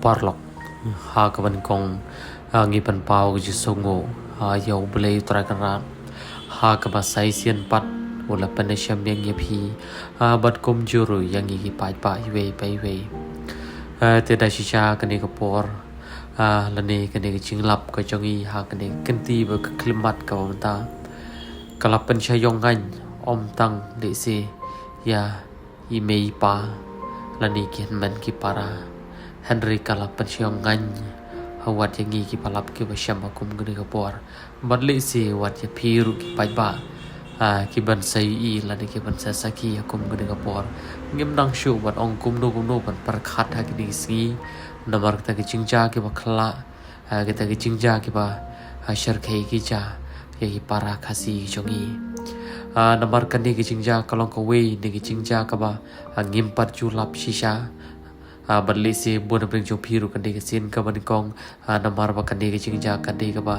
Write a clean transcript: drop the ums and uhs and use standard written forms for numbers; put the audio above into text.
parlok ha kaban kong ngi pan pau ji songo yau blei trakan ran ha ka ba sai sian pat wala panasham yang yapi bat kom juru yang ngi pai pai we te da shisha kani ka por lani kani jinglap ka jongi ha kani kenti ba klimat ka ta kalapan syayongan om tang de se ya imei pa lani kian man ki para Henry kalapan syayongan hawat yangi ki palap ki basyam akum gani ka por badli se wat ya piru ki pai ba ki ban sai i lani ki ban sa saki akum gani ka por ngim dang shu bat ong kum no ban par khat ha ki si namar ta ki chingja ki ba khla ki ta ki chingja ki ba shar khai ki cha ki para khasi jongi namar kan ni ki chingja kalong ko we ni ki chingja ka ba ngim par chu lap shisha badli se bon bring jo piru kan ni ki sin ka ban kong namar ba kan ni ki chingja kan ni ka ba